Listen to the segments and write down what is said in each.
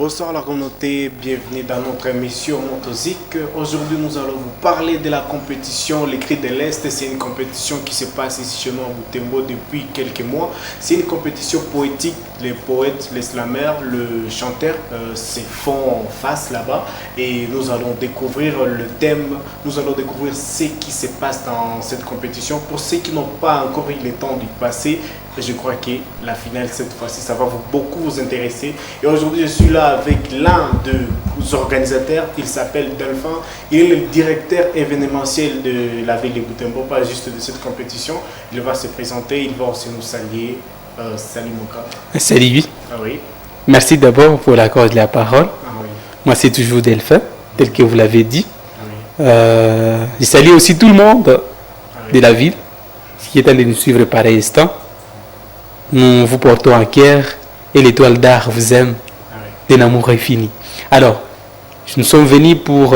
Bonsoir la communauté, bienvenue dans notre émission Motozik. Aujourd'hui nous allons vous parler de la compétition Les Cris de l'Est. C'est une compétition qui se passe ici chez nous à Butembo depuis quelques mois. C'est une compétition poétique, les poètes, les slameurs, le chanteur se font face là-bas. Et nous allons découvrir le thème, nous allons découvrir ce qui se passe dans cette compétition. Pour ceux qui n'ont pas encore eu le temps d'y passer, je crois que la finale cette fois-ci, ça va beaucoup vous intéresser. Et aujourd'hui, je suis là avec l'un des organisateurs. Il s'appelle Delphin. Il est le directeur événementiel de la ville de Butembo, pas juste de cette compétition. Il va se présenter, il va aussi nous saluer. Salut Moka. Salut. Ah oui. Merci d'abord pour l'accord de la parole. Ah oui. Moi, c'est toujours Delphin, tel que vous l'avez dit. Ah oui. Je salue aussi tout le monde oui. de la ville qui est en train de nous suivre par instant. Nous vous portons en cœur et l'étoile d'art vous aime d'un amour infini. Alors, nous sommes venus pour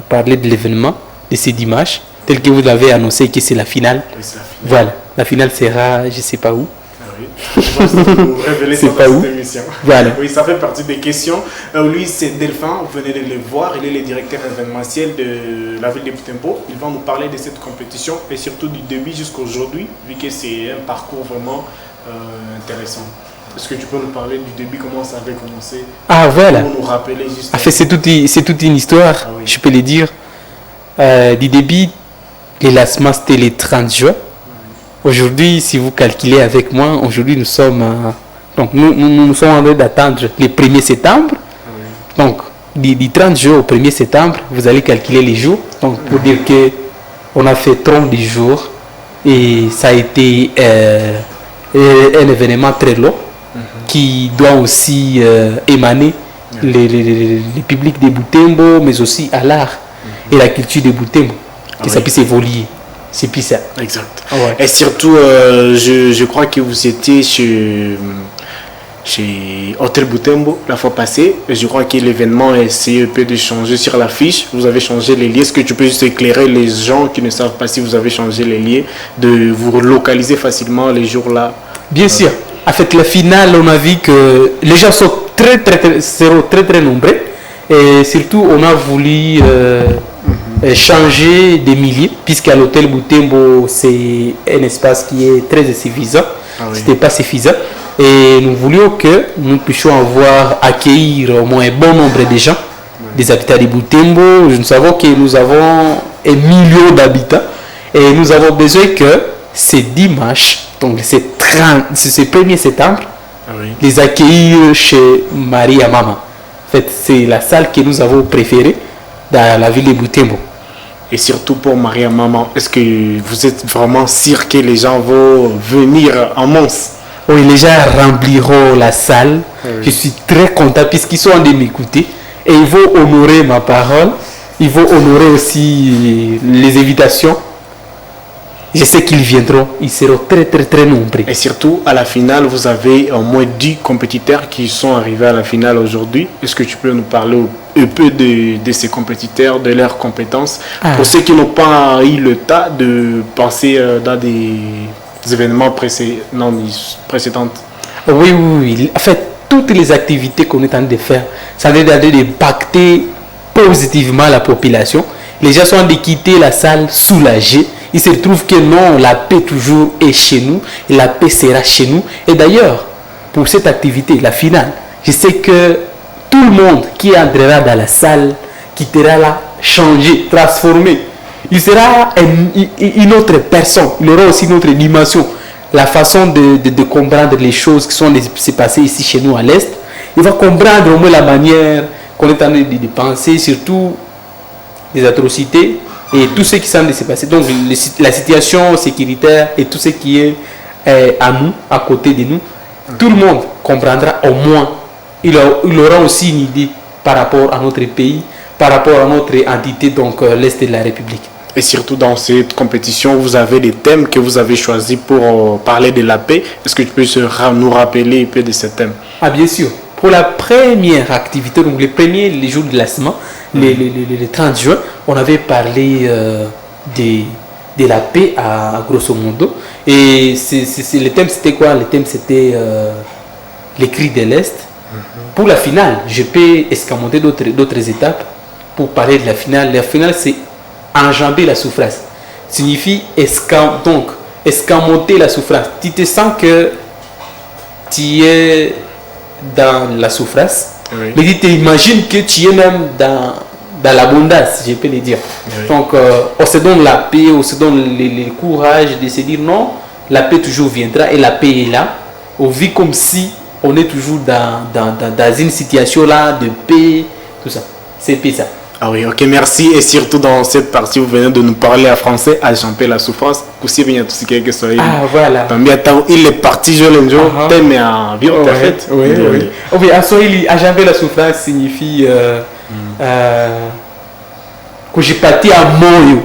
parler de l'événement de ce dimanche, tel que vous l'avez annoncé que c'est la finale. Oui, c'est la finale. Voilà, la finale sera, je ne sais pas où. Ah oui. Je vais vous révéler ça pas dans où. cette émission. Voilà. Oui, ça fait partie des questions. Lui, c'est Delphin, vous venez de le voir. Il est le directeur événementiel de la ville de Butembo. Il va nous parler de cette compétition et surtout du début jusqu'à aujourd'hui, vu que c'est un parcours vraiment intéressant. Est-ce que tu peux nous parler du début, comment ça avait commencé? Ah voilà. Pour nous rappeler juste. En fait, c'est toute une histoire, Ah oui. je peux le dire. Du début, le lancement c'était le 30 juin. Aujourd'hui, si vous calculez avec moi, aujourd'hui nous sommes donc nous sommes en train d'attendre le 1er septembre. Oui. Donc du 30 juin au 1er septembre, vous allez calculer les jours. Donc pour dire que on a fait 30 jours et ça a été un événement très long qui doit aussi émaner le public de Butembo, mais aussi à l'art et la culture de Butembo, que ça puisse évoluer. C'est puis ça. Exact. Ah ouais. Et surtout, je crois que vous étiez chez Hôtel Butembo la fois passée. Et je crois que l'événement a essayé un peu de changer sur l'affiche. Vous avez changé les liens. Est-ce que tu peux juste éclairer les gens qui ne savent pas si vous avez changé les liens, de vous localiser facilement les jours-là? Bien sûr. En fait, la finale, on a vu que les gens sont seront très nombreux. Et surtout, on a voulu changer des milliers, puisqu'à l'hôtel Butembo, c'est un espace qui est très insuffisant. Ah oui. C'était pas suffisant. Et nous voulions que nous puissions accueillir au moins un bon nombre de gens, des habitants de Butembo. Nous savons que nous avons 1 million d'habitants et nous avons besoin que ce dimanche, donc ce 1er septembre, les accueillir chez Maria Mama. En fait, c'est la salle que nous avons préférée dans la ville de Butembo. Et surtout pour Maria Maman, est-ce que vous êtes vraiment sûr que les gens vont venir en masse? Oui, les gens rempliront la salle. Oui. Je suis très content puisqu'ils sont en train de m'écouter et ils vont honorer ma parole. Ils vont honorer aussi les invitations. Je sais qu'ils viendront. Ils seront très nombreux. Et surtout, à la finale, vous avez au moins 10 compétiteurs qui sont arrivés à la finale aujourd'hui. Est-ce que tu peux nous parler un peu de ces compétiteurs, de leurs compétences, pour ceux qui n'ont pas eu le temps de passer dans des événements précédents? Oui. En fait, toutes les activités qu'on est en train de faire, ça va impacter positivement la population. Les gens sont en train de quitter la salle soulagés. Il se trouve que non, la paix toujours est chez nous. Et la paix sera chez nous. Et d'ailleurs, pour cette activité, la finale, je sais que tout le monde qui entrera dans la salle quittera là changé, transformé. Il sera une autre personne. Il aura aussi une autre dimension. La façon de comprendre les choses qui sont passées ici chez nous à l'Est. Il va comprendre au moins la manière qu'on est en train de penser, surtout les atrocités et tout ce qui semble se passer. Donc la situation sécuritaire et tout ce qui est à nous, à côté de nous, tout le monde comprendra au moins. Il aura aussi une idée par rapport à notre pays, par rapport à notre entité, donc l'Est de la République. Et surtout dans cette compétition, vous avez des thèmes que vous avez choisis pour parler de la paix. Est-ce que tu peux nous rappeler un peu de ces thèmes? Ah bien sûr. Pour la première activité, donc les jours de lancement, le 30 juin, on avait parlé de la paix à grosso modo. Et le thème c'était quoi? Le thème c'était les cris de l'Est. Pour la finale, je peux escamoter d'autres étapes pour parler de la finale. La finale, c'est enjamber la souffrance. Signifie escamoter la souffrance. Tu te sens que tu es dans la souffrance, mais tu t'imagines que tu es même dans l'abondance, je peux le dire. Donc, on se donne la paix, on se donne le courage de se dire non, la paix toujours viendra et la paix est là. On vit comme si on est toujours dans une situation là de paix, tout ça. C'est paix ça. Ah oui, ok, merci. Et surtout dans cette partie, vous venez de nous parler en français, à Jean-Pierre la souffrance. Aussi, bien tout ce qui est soit. Ah voilà. Il est parti jouer le jour, thème en vie, en fait. Oui, oui. Oui, à Swahili, à Jean-Pierre la souffrance signifie que j'ai pâti à moyo.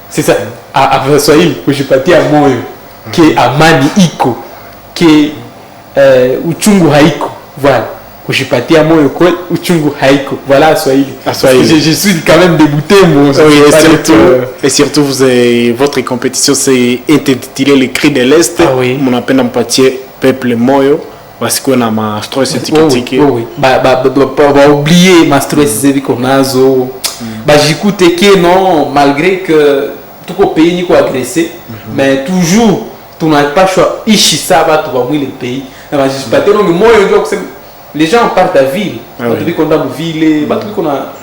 C'est ça. À Swahili, que j'ai pâti à moyo. Que amani iko. Que uchungu haiko. Voilà. Que j'ai pâti à moyo, que uchungu haiko. Voilà à Swahili. Je suis quand même dégoûté, moi. Oui, et surtout votre compétition s'est intitulée Les Cris de l'Est. Ah, oui. Mon appel d'empathie, peuple moyo. Parce qu'on a ma stress étiquetique. Oui. Oublier ma stress qu'on a. J'écoute que non, malgré que tout le pays n'est pas agressé, mais toujours, tu n'as pas le choix. Ici, ça va, tu vas mouiller le pays. Les gens partent à ville. Depuis qu'on a une ville, depuis qu'on a.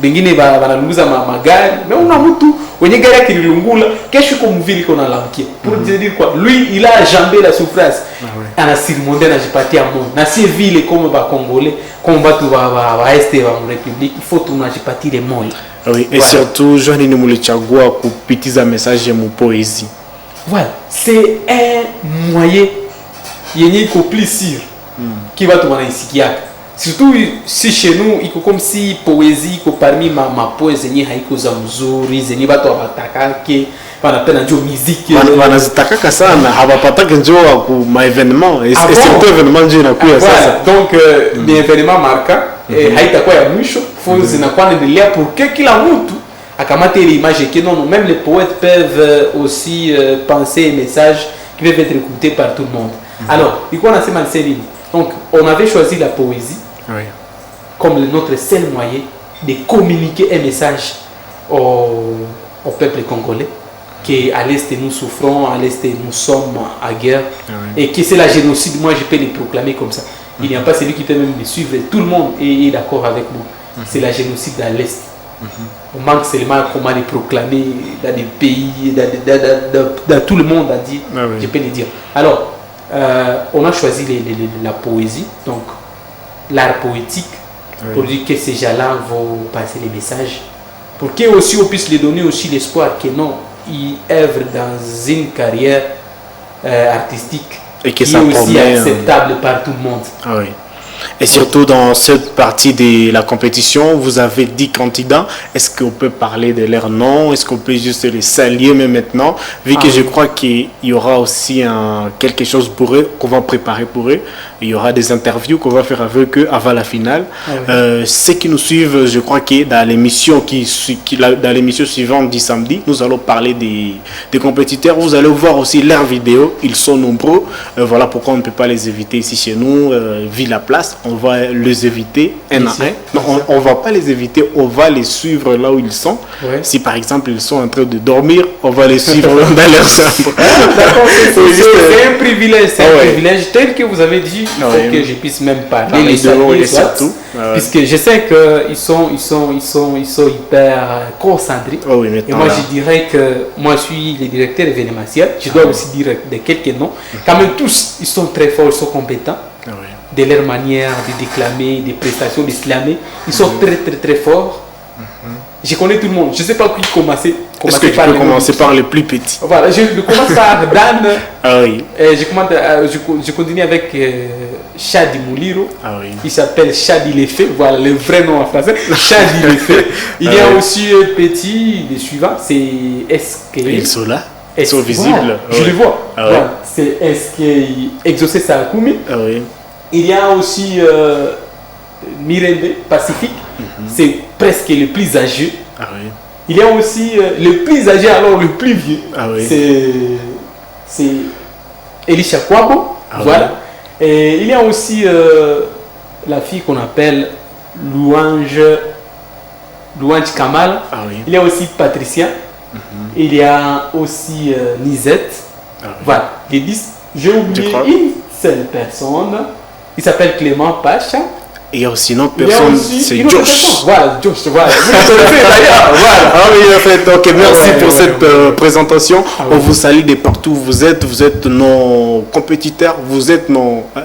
Bengine banalunguza magari mais on a mtu wenye gari yake ilungula kesho kwa mvili kuna lamkia pour dire quoi lui il a jambé la souffrance ana surmonté na jipatia monde na si vile comme ba congolais comme batu ba este ba république il faut tunajipatia les moyens. Oui, et surtout Johnny Mulichagua kupitiza message mu poésie. Voilà, c'est un moyen yenye iko plus sûr qui va te wanisikiaka. Surtout si chez nous, il comme si poésie parmi ma poésie ni haiko za mzuri zenye watu watakake wanapenda ndio muziki wanazitaka sana hawapataka njoo ku ma événement et surtout événement ndio inakuwa sasa. Donc des événements marquants haitakuwa ya mwisho faut zinakuwa endelea pour que kila mtu akamate l'image que non même les poètes peuvent aussi penser un message qui peuvent être écoutés par tout le monde. Alors, il faut nasema nini? Donc, on avait choisi la poésie comme notre seul moyen de communiquer un message au peuple congolais, qu'à l'Est nous souffrons, à l'Est nous sommes à guerre, et que c'est la génocide. Moi, je peux le proclamer comme ça. Il n'y a pas celui qui peut même me suivre, tout le monde est d'accord avec moi. C'est la génocide à l'Est. On manque seulement comment les proclamer dans des pays, dans tout le monde a dit, je peux le dire. Alors, on a choisi la poésie, donc l'art poétique, pour dire que ces gens-là vont passer les messages, pour qu'eux aussi on puisse les donner aussi l'espoir que non, ils œuvrent dans une carrière artistique et que qui est aussi acceptable par tout le monde. Ah oui. Et surtout dans cette partie de la compétition, vous avez 10 candidats. Est-ce qu'on peut parler de leur nom? Est-ce qu'on peut juste les saluer même maintenant? Vu que je crois qu'il y aura aussi quelque chose pour eux, qu'on va préparer pour eux. Il y aura des interviews qu'on va faire avec eux avant la finale. Ceux qui nous suivent, je crois que dans l'émission dans l'émission suivante du samedi, nous allons parler des compétiteurs. Vous allez voir aussi leurs vidéos. Ils sont nombreux. Voilà pourquoi on ne peut pas les éviter ici chez nous, vu la place. On va les éviter un à un. Non, on ne va pas les éviter, on va les suivre là où ils sont. Si par exemple ils sont en train de dormir, on va les suivre dans leur chambre. C'est un privilège, tel que vous avez dit, il faut que je puisse même parler les saluer, puisque je sais qu'ils sont hyper concentrés. Et moi je dirais que moi je suis le directeur événementiel, je dois aussi dire de quelques noms. Quand même tous, ils sont très forts, ils sont compétents. De leur manière de déclamer, des prestations, de slammer. Ils sont très forts. Je connais tout le monde. Je ne sais pas qui commencer. Est-ce que tu peux commencer par les plus petits? Voilà, je commence par Dan. Je continue avec Shadi Mouliro. Il s'appelle Shadi Lefé. Voilà le vrai nom en français. Shadi Lefé. Il y a aussi un petit, le suivant, c'est SK. Ils sont là. Ils sont visibles. Je les vois. C'est SK Exaucé Sakumi. Il y a aussi Mirende Pacifique, c'est presque le plus âgé. Il y a aussi le plus âgé, alors le plus vieux. C'est Elisha Kwabo. Voilà. Et il y a aussi la fille qu'on appelle Louange Kamal. Ah oui. Il y a aussi Patricia. Il y a aussi Lisette. Ah oui. Voilà, les 10. J'ai oublié une seule personne. Il s'appelle Clément Pacha. Et il y a aussi une autre personne, c'est Josh. Voilà, Josh, voilà. Vous le connaissez d'ailleurs. Voilà. Ah oui, en fait, ok, merci pour cette présentation. On vous salue de partout où vous êtes nos compétiteurs,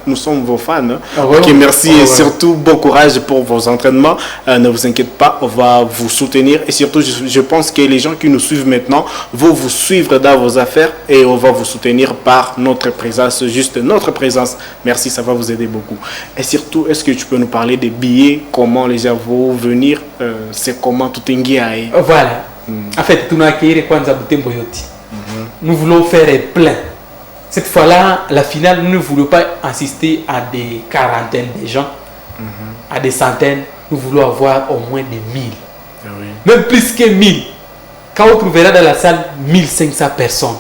nous sommes vos fans. Ok, merci et surtout bon courage pour vos entraînements. Ne vous inquiétez pas, on va vous soutenir et surtout, je pense que les gens qui nous suivent maintenant vont vous suivre dans vos affaires et on va vous soutenir par notre présence, juste notre présence. Merci, ça va vous aider beaucoup. Et surtout, est-ce que tu peux nous parler des billets, comment les gens vont venir, c'est comment tout est guéri. Voilà. En fait, nous voulons faire plein. Cette fois-là, la finale, nous ne voulons pas assister à des quarantaines de gens, à des centaines. Nous voulons avoir au moins des 1000. Ah oui. Même plus que 1000. Quand on trouvera dans la salle 1500 personnes,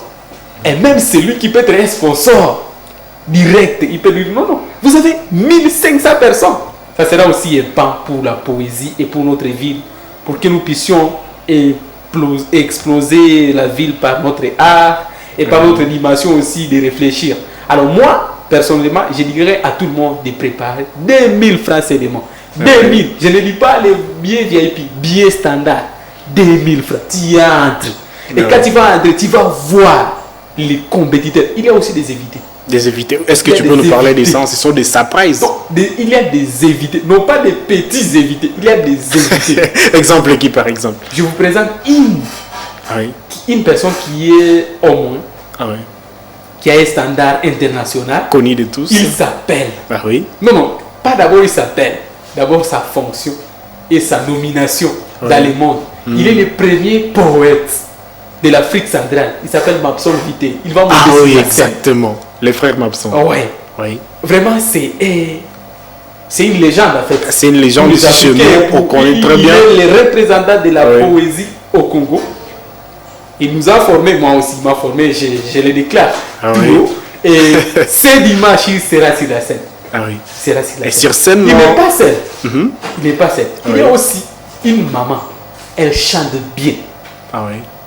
et même celui qui peut être un sponsor direct, il peut dire non, vous avez 1500 personnes. Ça sera aussi un pan pour la poésie et pour notre ville, pour que nous puissions exploser la ville par notre art et par notre animation aussi de réfléchir. Alors moi, personnellement, je dirais à tout le monde de préparer 2000 francs seulement. 2000, je ne dis pas les billets VIP, billets standards. 2000 francs, tu entres. Et quand tu vas entrer, tu vas voir les compétiteurs. Il y a aussi des invités. Des invités. Est-ce que tu peux nous parler des sens? Ce sont des surprises. Non, il y a des invités, non pas des petits invités, il y a des invités. Exemple qui par exemple? Je vous présente une personne qui est au moins, qui a un standard international. Connu de tous. Il s'appelle. Ah oui. Non, pas d'abord il s'appelle. D'abord sa fonction et sa nomination dans le monde. Il est le premier poète de l'Afrique centrale. Il s'appelle Mapson Vité. Il va monter sur la scène. Exactement. Les frères Mapson. Oui. Vraiment, c'est une légende en fait. C'est une légende ici chez nous. On connaît très bien. Il est le représentant de la poésie au Congo. Il nous a formés, moi aussi, il m'a formé, je le déclare. Et ce dimanche, il sera sur la scène. Et sur scène, il n'est pas seul. Il n'est pas seul. Il y a aussi une maman. Elle chante bien.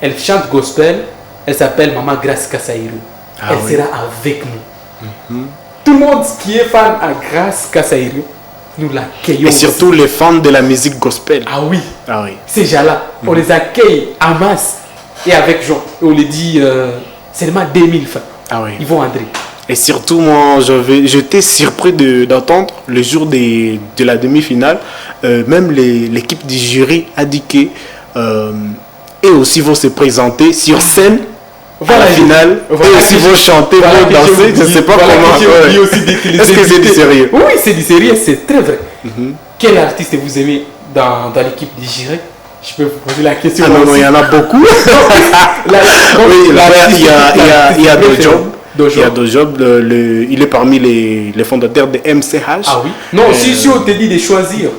Elle chante gospel. Elle s'appelle Maman Grace Kassaïrou. Elle sera avec nous. Tout le monde qui est fan à Grace Kassaïrou, nous l'accueillons. Et surtout les fans de la musique gospel. Ces gens-là, on les accueille en masse. Et avec Jean, on les dit seulement 2000 francs. Ils vont entrer. Et surtout, moi, j'étais surpris d'entendre le jour de la demi-finale, même l'équipe du jury a dit que et aussi vont se présenter sur scène à la finale, et aussi vont chanter, vont danser, je ne sais pas comment. Est-ce que c'est du sérieux? Oui, c'est du sérieux, c'est très vrai. Quel artiste vous aimez dans l'équipe du jury? Je peux vous poser la question. Non, il y en a beaucoup. Il y a Dojob, il est parmi les fondateurs de MCH. Non, si on te dit de choisir.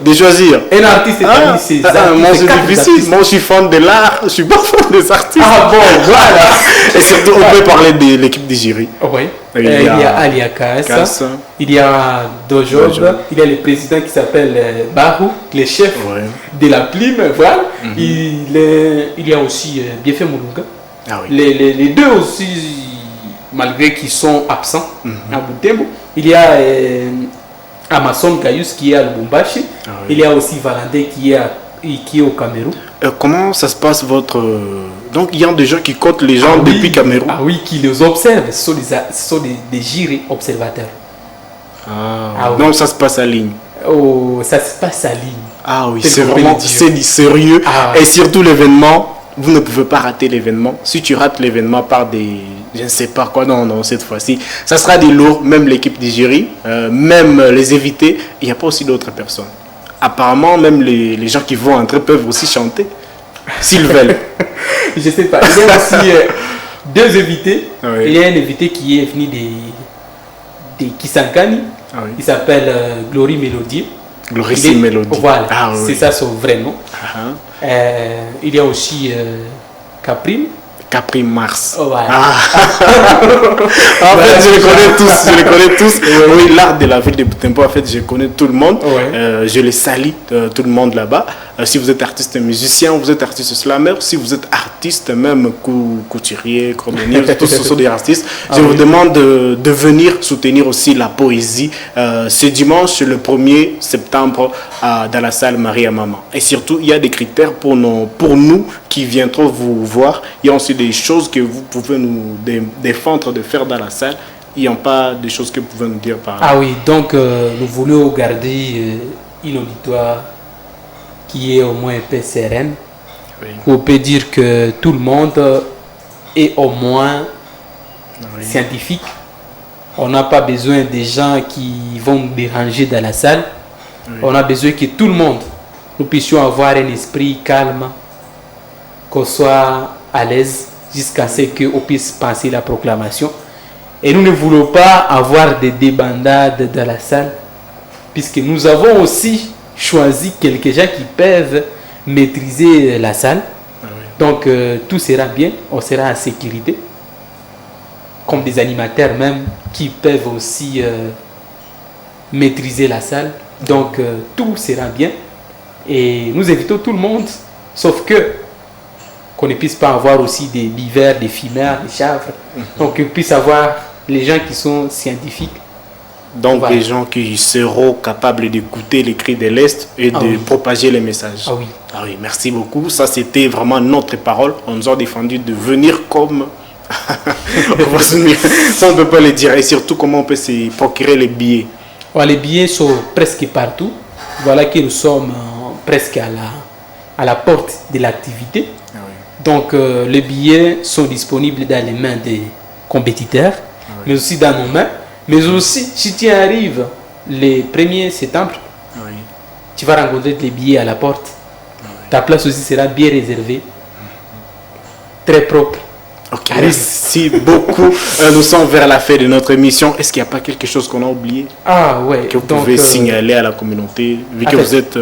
Un artiste est parmi ces artistes. Moi, c'est difficile. Moi, je suis fan de l'art. Je ne suis pas fan des artistes. Voilà. Et surtout, on peut parler de l'équipe du jury. Il y a Alia Kass, il y a Dojob, il y a le président qui s'appelle Bahou, le chef de la Plume. Voilà. Il y a aussi Biefé Moulunga. Les deux aussi, malgré qu'ils sont absents à Butembo. Il y a Amason Gayus qui est à Lubumbashi. Il y a aussi Valentin qui est au Cameroun. Comment ça se passe votre... Donc il y a des gens qui cotent les gens depuis Cameroun. Qui les observent. Ce sont des jurés observateurs. Donc ça se passe à ligne. Ça se passe à ligne. C'est vraiment du sérieux. Et surtout l'événement, vous ne pouvez pas rater l'événement. Si tu rates l'événement par des... Je ne sais pas quoi, non, cette fois-ci. Ça sera des lourds, même l'équipe du jury, même les invités. Il n'y a pas aussi d'autres personnes. Apparemment, même les gens qui vont entrer peuvent aussi chanter, s'ils veulent. Je ne sais pas. Il y a aussi deux invités. Il y a un invité qui est venu de Kisangani. Il s'appelle Glory Mélodie. Glory Mélodie. Voilà, c'est ça son vrai nom. Il y a aussi Caprim. Capri Mars. Oh, voilà. En fait, je les connais tous. Oui, l'art de la ville de Butembo, en fait, je connais tout le monde. Ouais. Je les salue, tout le monde là-bas. Si vous êtes artiste musicien, vous êtes artiste slammer, si vous êtes artiste même couturier, chromonier, tous ce sont des artistes. Je vous demande de venir soutenir aussi la poésie ce dimanche, le 1er septembre, dans la salle Maria Maman. Et surtout, il y a des critères pour nous qui viendront vous voir. Il y a aussi des choses que vous pouvez nous défendre de faire dans la salle. Il n'y a pas des choses que vous pouvez nous dire par là. Ah oui, donc nous voulons garder une auditoire qui est au moins un peu sereine. Oui. On peut dire que tout le monde est au moins scientifique. On n'a pas besoin des gens qui vont nous déranger dans la salle. Oui. On a besoin que tout le monde, nous puissions avoir un esprit calme, qu'on soit à l'aise jusqu'à ce qu'on puisse passer la proclamation. Et nous ne voulons pas avoir des débandades dans la salle, puisque nous avons aussi choisi quelques gens qui peuvent maîtriser la salle. Ah oui. Donc tout sera bien, on sera en sécurité, comme des animateurs même qui peuvent aussi maîtriser la salle. Donc tout sera bien et nous invitons tout le monde, sauf que qu'on ne puisse pas avoir aussi des bivers, des fumeurs, des chèvres. Donc qu'on puisse avoir les gens qui sont scientifiques. Donc voilà. Des gens qui seront capables d'écouter les cris de l'Est et de propager les messages. Ah oui. Ah oui, merci beaucoup. Ça, c'était vraiment notre parole. On nous a défendu de venir comme... Ça, on ne peut pas le dire. Et surtout, comment on peut se procurer les billets. Ouais, les billets sont presque partout. Voilà que nous sommes presque à la porte de l'activité. Ah oui. Donc, les billets sont disponibles dans les mains des compétiteurs, ah oui. Mais aussi dans nos mains. Mais aussi, si tu arrives le 1er septembre, oui. Tu vas rencontrer les billets à la porte. Oui. Ta place aussi sera bien réservée, très propre. Ok, merci beaucoup. Nous sommes vers la fin de notre émission. Est-ce qu'il n'y a pas quelque chose qu'on a oublié? Ah ouais. Que vous pouvez signaler à la communauté, vu que vous êtes...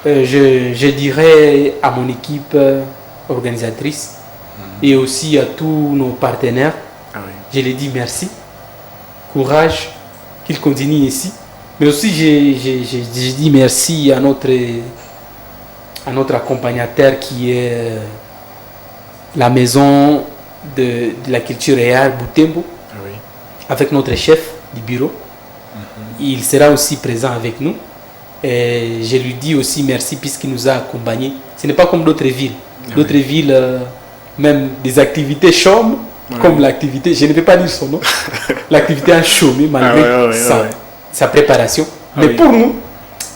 je dirais à mon équipe organisatrice et aussi à tous nos partenaires, ah oui. Je les dis merci. Courage, qu'il continue ici. Mais aussi, je dis merci à notre accompagnateur qui est la maison de la culture réelle Butembo, oui. Avec notre chef du bureau. Il sera aussi présent avec nous. Et je lui dis aussi merci puisqu'il nous a accompagnés. Ce n'est pas comme d'autres villes. D'autres villes, même des activités chôment. Comme l'activité, je ne vais pas dire son nom, l'activité a chômé malgré sa préparation. Ah mais pour nous,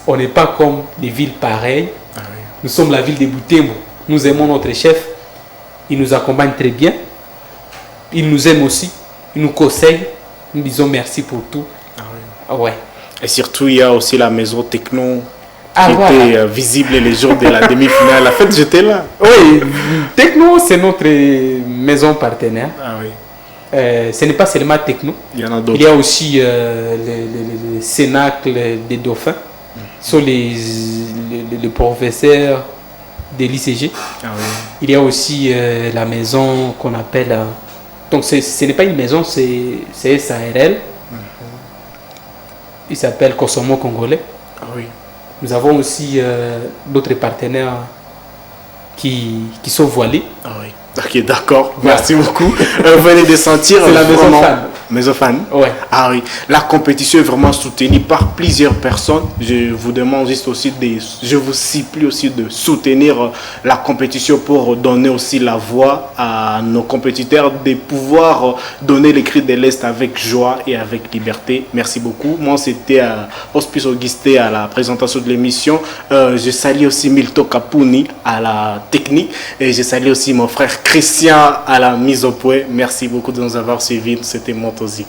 on n'est pas comme des villes pareilles. Ah oui. Nous sommes la ville de Butembo. Nous aimons notre chef. Il nous accompagne très bien. Il nous aime aussi. Il nous conseille. Nous disons merci pour tout. Ah oui. Ah ouais. Et surtout, il y a aussi la maison Techno. Qui était visible les jours de la demi-finale. En fait, j'étais là. Oui, Techno, c'est notre maison partenaire. Ah oui. Ce n'est pas seulement Techno. Il y en a d'autres. Il y a aussi le Cénacle des Dauphins. Ce sont les professeurs de l'ICG. Ah oui. Il y a aussi la maison qu'on appelle... donc, ce n'est pas une maison, c'est SARL. Il s'appelle Kosomo Congolais. Ah oui. Nous avons aussi d'autres partenaires qui sont voilés. Ah oui. Ok, d'accord. Merci beaucoup. Vous venez de sentir... C'est la maison fan. Maison fan. Ouais. Ah oui. La compétition est vraiment soutenue par plusieurs personnes. Je vous demande juste aussi je vous supplie aussi de soutenir la compétition pour donner aussi la voix à nos compétiteurs, de pouvoir donner les cris de l'Est avec joie et avec liberté. Merci beaucoup. Moi, c'était Hospice Augustin à la présentation de l'émission. Je salue aussi Milto Kapuni à la technique et je salue aussi mon frère Christian à la mise au point. Merci beaucoup de nous avoir suivis. C'était Motozik.